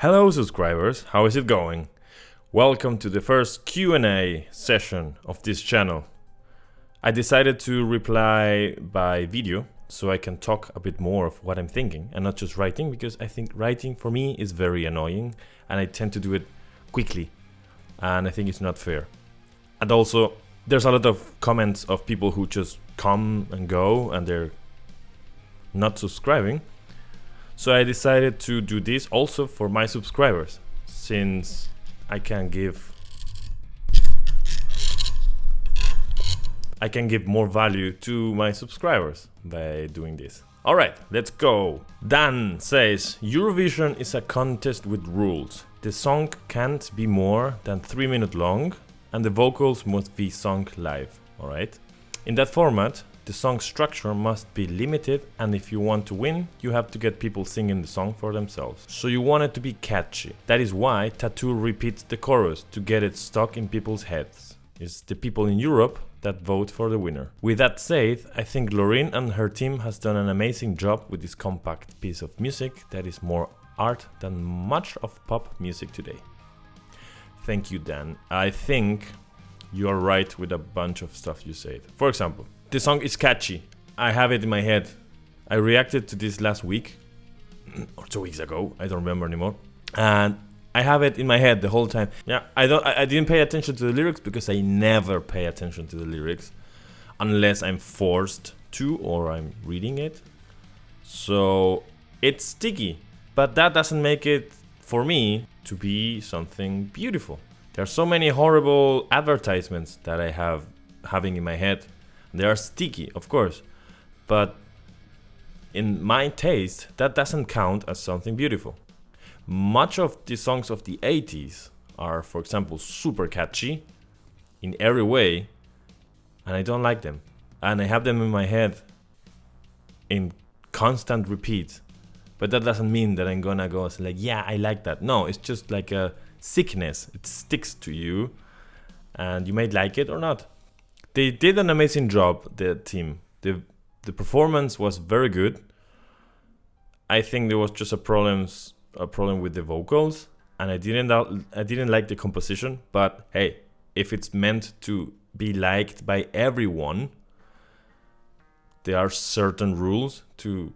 Hello subscribers, how is it going? Welcome to the first Q&A session of this channel. I decided to reply by video so I can talk a bit more of what I'm thinking and not just writing, because I think writing for me is very annoying and I tend to do it quickly and I think it's not fair. And also there's a lot of comments of people who just come and go and they're not subscribing. So I decided to do this also for my subscribers, since I can give more value to my subscribers by doing this. Alright, let's go. Dan says, Eurovision is a contest with rules. The song can't be more than 3 minutes long and the vocals must be sung live. Alright. In that format, the song structure must be limited, and if you want to win, you have to get people singing the song for themselves. So you want it to be catchy. That is why Tattoo repeats the chorus to get it stuck in people's heads. It's the people in Europe that vote for the winner. With that said, I think Loreen and her team has done an amazing job with this compact piece of music that is more art than much of pop music today. Thank you, Dan. I think you are right with a bunch of stuff you said. For example, the song is catchy. I have it in my head. I reacted to this last week or 2 weeks ago. I don't remember anymore. And I have it in my head the whole time. Yeah, I didn't pay attention to the lyrics because I never pay attention to the lyrics unless I'm forced to or I'm reading it. So it's sticky, but that doesn't make it for me to be something beautiful. There are so many horrible advertisements that I having in my head. They are sticky, of course, but in my taste, that doesn't count as something beautiful. Much of the songs of the 80s are, for example, super catchy in every way, and I don't like them. And I have them in my head in constant repeat, but that doesn't mean that I'm gonna go like, yeah, I like that. No, it's just like a sickness. It sticks to you, and you may like it or not. They did an amazing job, the team. The performance was very good. I think there was just a problem with the vocals, and I didn't like the composition. But hey, if it's meant to be liked by everyone, there are certain rules to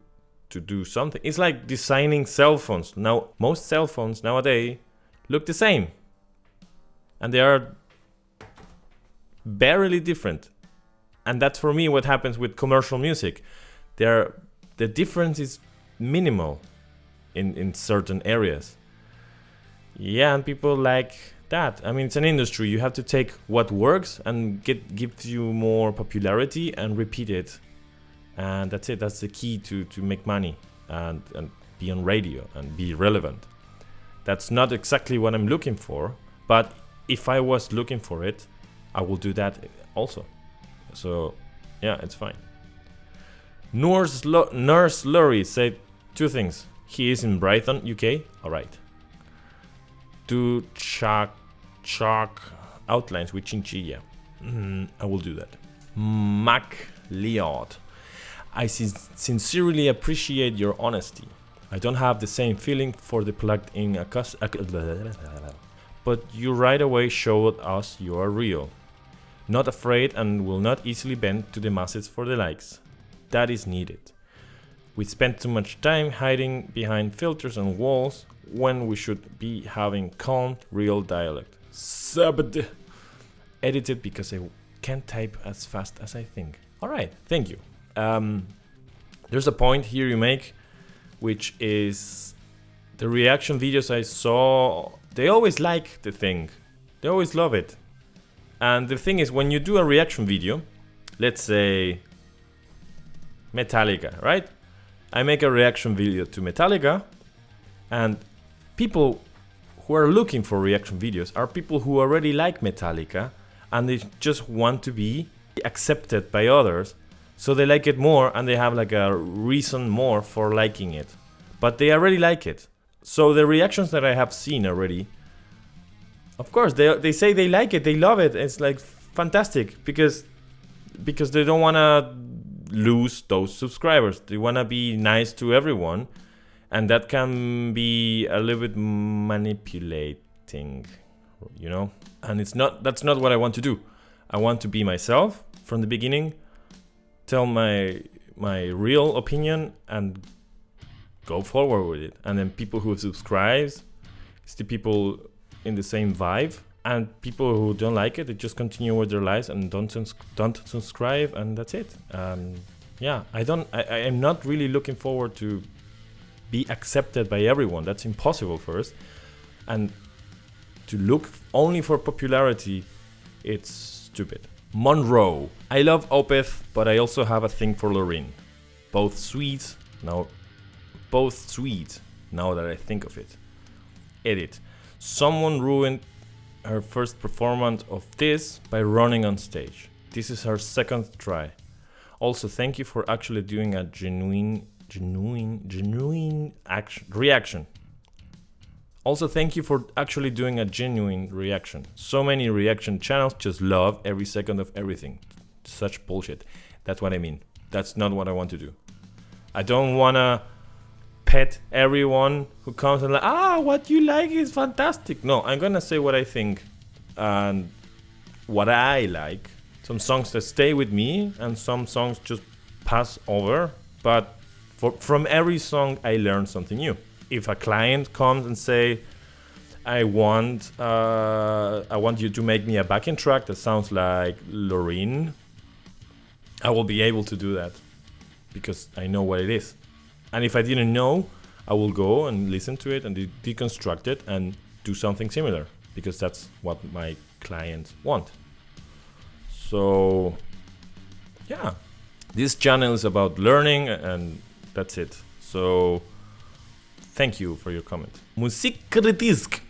do something. It's like designing cell phones. Now, most cell phones nowadays look the same, and they are barely different. And that's for me what happens with commercial music. The difference is minimal in certain areas. Yeah, and people like that. I mean, it's an industry. You have to take what works and gives you more popularity and repeat it. And that's it. That's the key to make money and be on radio and be relevant. That's not exactly what I'm looking for, but if I was looking for it, I will do that also. So, yeah, it's fine. Nurse Lurie said 2 things. He is in Brighton, UK. Alright. Do chalk outlines with chinchilla. I will do that. Mac Leod. I sincerely appreciate your honesty. I don't have the same feeling for the plugged-in but you right away showed us you are real. Not afraid and will not easily bend to the masses for the likes. That is needed. We spend too much time hiding behind filters and walls when we should be having calm, real dialect. Subbed. Edited because I can't type as fast as I think. Alright, thank you. There's a point here you make, which is the reaction videos I saw, they always like the thing. They always love it. And the thing is, when you do a reaction video, let's say Metallica, right? I make a reaction video to Metallica, and people who are looking for reaction videos are people who already like Metallica, and they just want to be accepted by others, so they like it more, and they have like a reason more for liking it. But they already like it. So the reactions that I have seen already, of course, they say they like it, they love it. It's like fantastic because they don't want to lose those subscribers. They want to be nice to everyone, And that can be a little bit manipulating, you know? And that's not what I want to do. I want to be myself from the beginning, tell my real opinion and go forward with it. And then people who subscribe, it's the people in the same vibe. And people who don't like it, they just continue with their lives and don't subscribe, and that's it. Yeah, I am not really looking forward to be accepted by everyone. That's impossible first. And to look only for popularity, it's stupid. Monroe. I love Opeth, but I also have a thing for Loreen. Both sweet now that I think of it. Edit. Someone ruined her first performance of this by running on stage. This is her second try. Also, thank you for actually doing a genuine reaction. Also, thank you for actually doing a genuine reaction. So many reaction channels just love every second of everything. Such bullshit. That's what I mean. That's not what I want to do. I don't wanna pet everyone who comes and like, what you like is fantastic. No, I'm gonna say what I think and what I like. Some songs that stay with me and some songs just pass over. But from every song I learn something new. If a client comes and say, I want you to make me a backing track that sounds like Loreen, I will be able to do that because I know what it is. And if I didn't know, I will go and listen to it and deconstruct it and do something similar because that's what my clients want. So, yeah, this channel is about learning and that's it. So, thank you for your comment. Musikkritisk.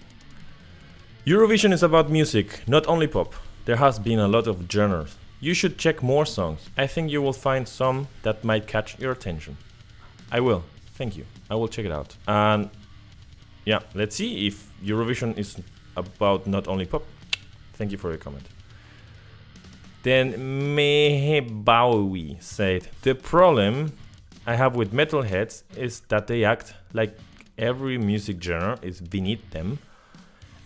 Eurovision is about music, not only pop. There has been a lot of genres. You should check more songs. I think you will find some that might catch your attention. I will. Thank you. I will check it out. And yeah, let's see if Eurovision is about not only pop. Thank you for your comment. Then Mehebawi said, the problem I have with metalheads is that they act like every music genre is beneath them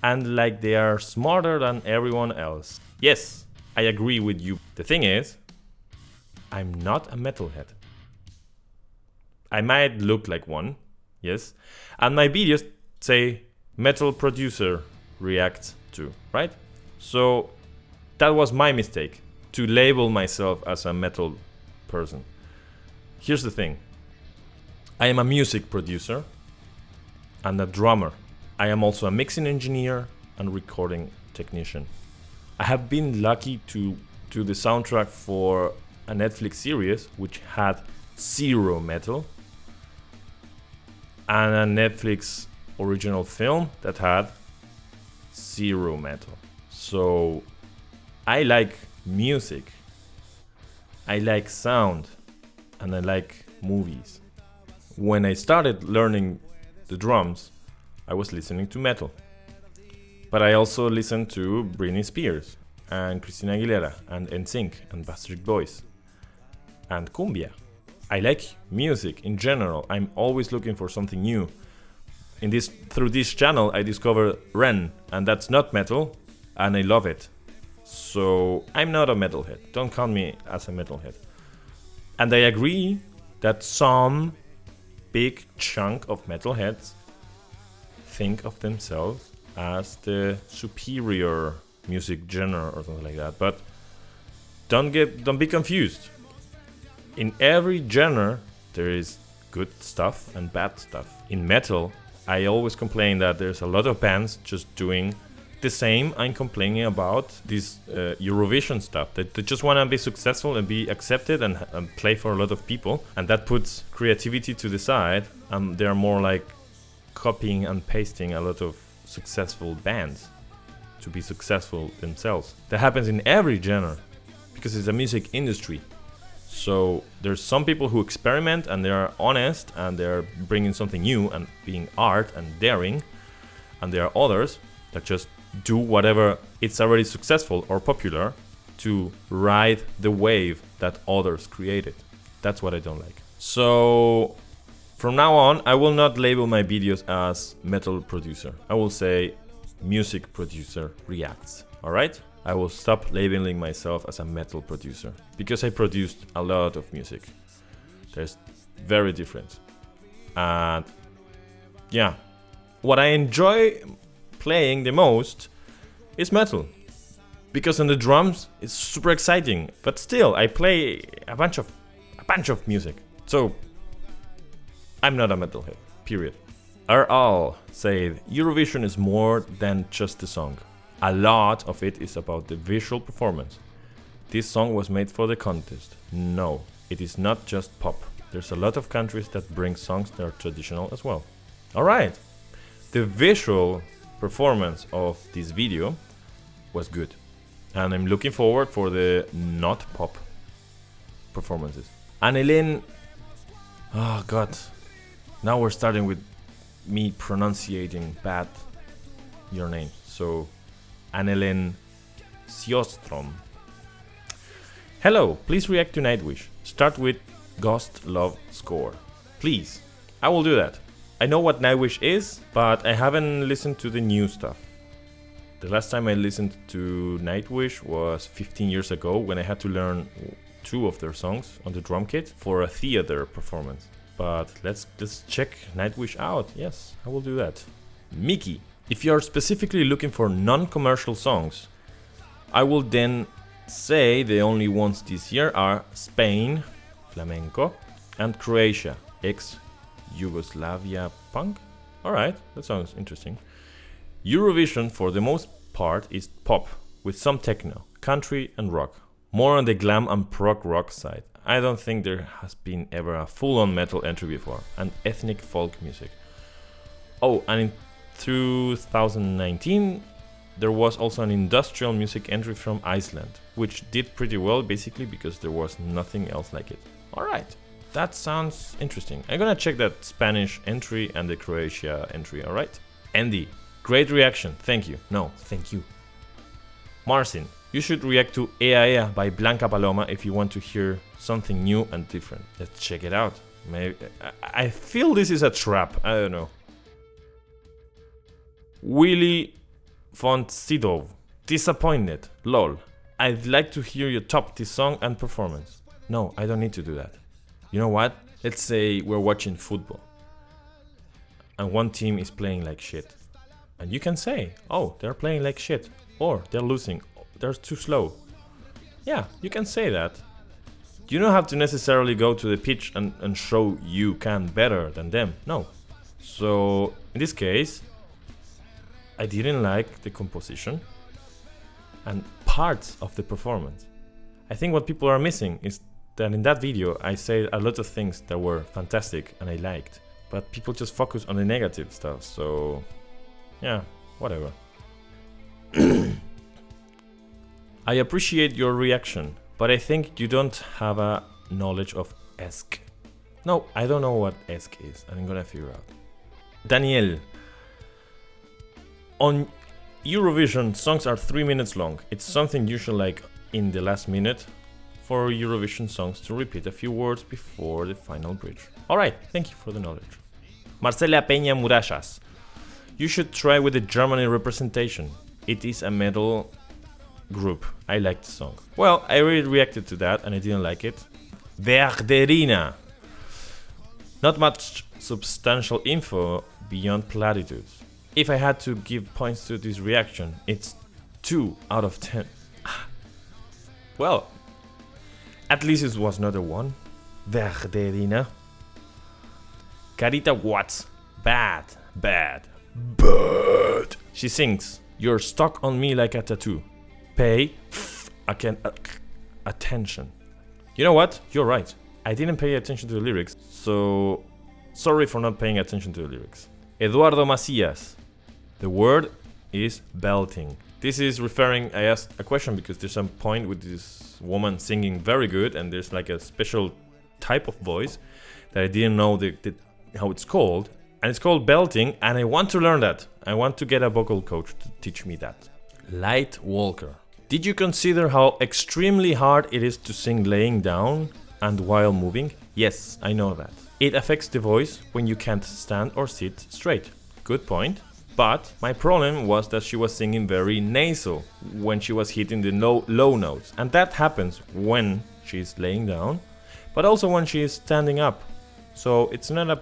and like they are smarter than everyone else. Yes, I agree with you. The thing is, I'm not a metalhead. I might look like one, yes, and my videos say metal producer reacts to, right? So that was my mistake, to label myself as a metal person. Here's the thing. I am a music producer and a drummer. I am also a mixing engineer and recording technician. I have been lucky to do the soundtrack for a Netflix series which had zero metal and a Netflix original film that had zero metal. So I like music, I like sound, and I like movies. When I started learning the drums, I was listening to metal. But I also listened to Britney Spears and Christina Aguilera and NSYNC and Backstreet Boys and cumbia. I like music in general. I'm always looking for something new. Through this channel, I discovered Ren, and that's not metal, and I love it. So I'm not a metalhead. Don't count me as a metalhead. And I agree that some big chunk of metalheads think of themselves as the superior music genre or something like that. But don't be confused. In every genre, there is good stuff and bad stuff. In metal, I always complain that there's a lot of bands just doing the same. I'm complaining about this Eurovision stuff. They just want to be successful and be accepted and play for a lot of people. And that puts creativity to the side. They're more like copying and pasting a lot of successful bands to be successful themselves. That happens in every genre because it's a music industry. So there's some people who experiment and they are honest and they're bringing something new and being art and daring, and there are others that just do whatever it's already successful or popular to ride the wave that others created. That's what I don't like. So From now on, I will not label my videos as metal producer. I will say music producer reacts, alright? I will stop labeling myself as a metal producer because I produced a lot of music. There's very different. And yeah, what I enjoy playing the most is metal. Because on the drums, it's super exciting. But still, I play a bunch of music. So, I'm not a metalhead, period. RL said, Eurovision is more than just the song. A lot of it is about the visual performance. This song was made for the contest. No, it is not just pop. There's a lot of countries that bring songs that are traditional as well. Alright, the visual performance of this video was good. And I'm looking forward for the not pop performances. Annelien, oh god, now we're starting with me pronunciating bad your name. So, Annelien Sjostrom. Hello, please react to Nightwish. Start with Ghost Love Score. Please, I will do that. I know what Nightwish is, but I haven't listened to the new stuff. The last time I listened to Nightwish was 15 years ago when I had to learn 2 of their songs on the drum kit for a theater performance. But let's check Nightwish out. Yes, I will do that. Mickey, if you are specifically looking for non-commercial songs, I will then say the only ones this year are Spain, flamenco, and Croatia, ex-Yugoslavia punk. Alright, that sounds interesting. Eurovision, for the most part, is pop, with some techno, country and rock. More on the glam and prog rock side. I don't think there has been ever a full-on metal entry before, and ethnic folk music. Oh, and in 2019, there was also an industrial music entry from Iceland, which did pretty well, basically because there was nothing else like it. Alright, that sounds interesting. I'm gonna check that Spanish entry and the Croatia entry, alright? Andy, great reaction, thank you. No, thank you. Marcin, you should react to Ea Ea by Blanca Paloma if you want to hear something new and different. Let's check it out. Maybe I feel this is a trap, I don't know. Willy Fontsidov, disappointed, lol. I'd like to hear you top this song and performance. No, I don't need to do that. You know what? Let's say we're watching football and one team is playing like shit. And you can say, oh, they're playing like shit, or they're losing, they're too slow. Yeah, you can say that. You don't have to necessarily go to the pitch and show you can better than them. No. So, in this case, I didn't like the composition and parts of the performance. I think what people are missing is that in that video I said a lot of things that were fantastic and I liked, but people just focus on the negative stuff, so yeah, whatever. I appreciate your reaction, but I think you don't have a knowledge of ESC. No, I don't know what ESC is, and I'm gonna figure out. Daniel, on Eurovision, songs are 3 minutes long. It's something usual like in the last minute for Eurovision songs to repeat a few words before the final bridge. Alright, thank you for the knowledge. Marcela Peña Murallas, you should try with the Germany representation. It is a metal group. I like the song. Well, I already reacted to that and I didn't like it. Verderina. Not much substantial info beyond platitudes. If I had to give points to this reaction, it's 2 out of 10. Well, at least it was not a 1. Verderina. Carita Watts. Bad. She sings, you're stuck on me like a tattoo. Pay attention. You know what? You're right. I didn't pay attention to the lyrics, so sorry for not paying attention to the lyrics. Eduardo Macias. The word is belting. This is referring, I asked a question because there's some point with this woman singing very good and there's like a special type of voice that I didn't know how it's called. And it's called belting and I want to learn that. I want to get a vocal coach to teach me that. Light Walker. Did you consider how extremely hard it is to sing laying down and while moving? Yes, I know that. It affects the voice when you can't stand or sit straight. Good point. But my problem was that she was singing very nasal when she was hitting the low notes. And that happens when she's laying down, but also when she is standing up. So it's not a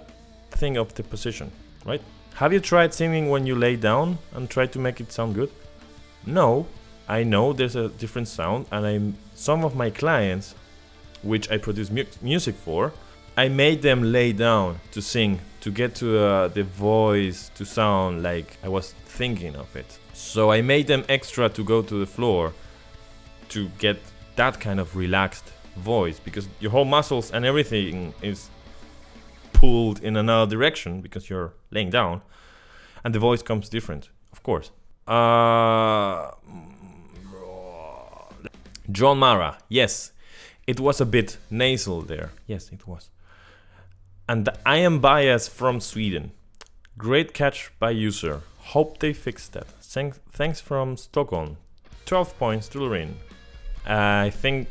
thing of the position, right? Have you tried singing when you lay down and try to make it sound good? No, I know there's a different sound, and some of my clients, which I produce music for, I made them lay down to sing, to get to the voice to sound like I was thinking of it. So I made them extra to go to the floor to get that kind of relaxed voice, because your whole muscles and everything is pulled in another direction because you're laying down, and the voice comes different, of course. John Mara, yes, it was a bit nasal there. Yes, it was. And I am biased from Sweden. Great catch by user. Hope they fixed that. Thanks from Stockholm. 12 points to Lorraine. I think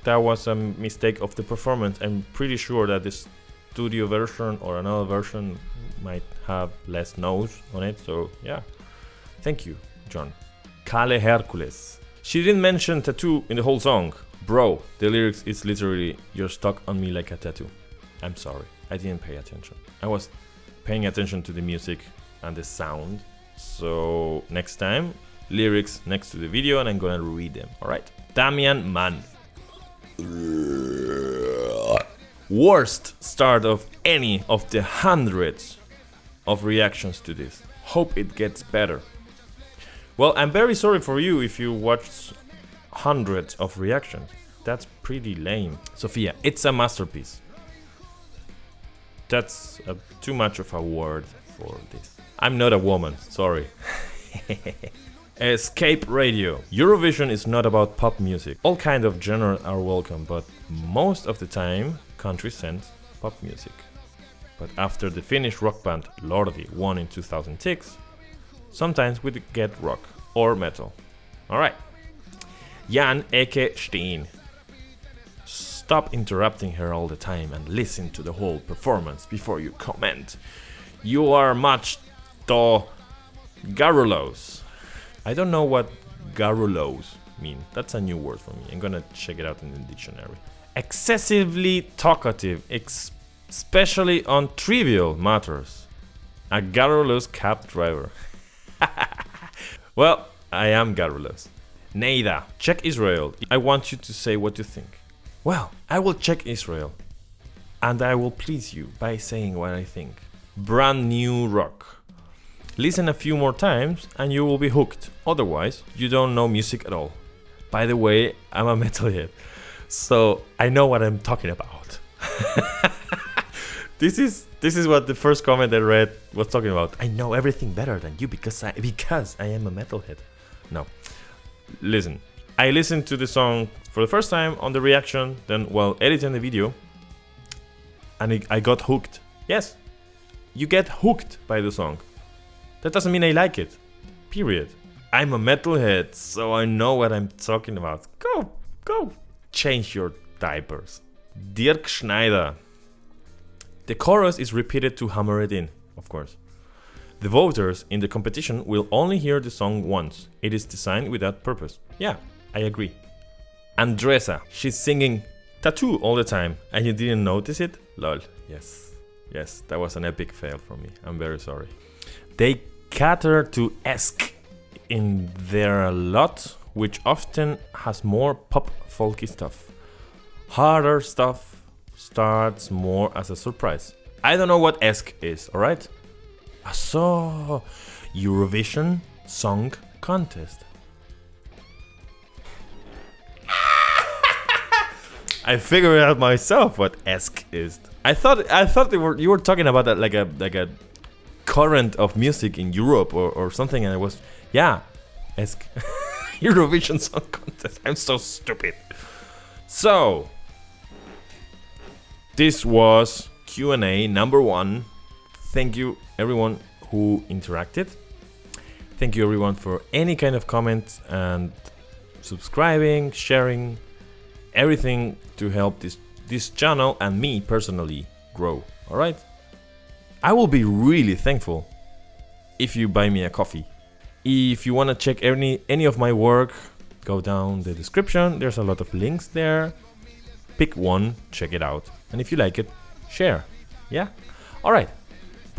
that was a mistake of the performance. I'm pretty sure that this studio version or another version might have less notes on it. So yeah, thank you, John. Kale Hercules. She didn't mention tattoo in the whole song. Bro, the lyrics is literally "you're stuck on me like a tattoo." I'm sorry, I didn't pay attention. I was paying attention to the music and the sound. So next time, lyrics next to the video and I'm gonna read them, alright? Damian Mann. Worst start of any of the hundreds of reactions to this. Hope it gets better. Well, I'm very sorry for you if you watched hundreds of reactions. That's pretty lame. Sophia, it's a masterpiece. That's too much of a word for this. I'm not a woman, sorry. Escape Radio. Eurovision is not about pop music. All kinds of genres are welcome, but most of the time, countries send pop music. But after the Finnish rock band Lordi won in 2006, sometimes we get rock or metal. Alright. Jan Eke Steen. Stop interrupting her all the time and listen to the whole performance before you comment. You are much too garrulous. I don't know what garrulous mean. That's a new word for me. I'm gonna check it out in the dictionary. Excessively talkative, especially on trivial matters. A garrulous cab driver. Well, I am garrulous. Neida, check Israel. I want you to say what you think. Well, I will check Israel. And I will please you by saying what I think. Brand new rock. Listen a few more times and you will be hooked. Otherwise, you don't know music at all. By the way, I'm a metalhead, so I know what I'm talking about. This is what the first comment I read was talking about. I know everything better than you because I am a metalhead. No. Listen, I listened to the song for the first time on the reaction, then while editing the video, and I got hooked. Yes, you get hooked by the song. That doesn't mean I like it. Period. I'm a metalhead, so I know what I'm talking about. Go. Change your diapers. Dirk Schneider. The chorus is repeated to hammer it in, of course. The voters in the competition will only hear the song once. It is designed with that purpose. Yeah, I agree. Andresa. She's singing Tattoo all the time, and you didn't notice it? Lol. Yes, that was an epic fail from me. I'm very sorry. They cater to Esk in there a lot, which often has more pop folky stuff. Harder stuff starts more as a surprise. I don't know what Esk is, alright? So, Eurovision Song Contest. I figured out myself what Esk is. I thought you were talking about that like a current of music in Europe or something, and I was Esk. Eurovision Song Contest. I'm so stupid. So this was Q&A number 1. Thank you everyone who interacted. Thank you everyone for any kind of comments and subscribing, sharing, everything to help this this channel and me personally grow, alright? I will be really thankful if you buy me a coffee. If you want to check any of my work, go down the description, there's a lot of links there. Pick one, check it out, and if you like it, share. Yeah? Alright,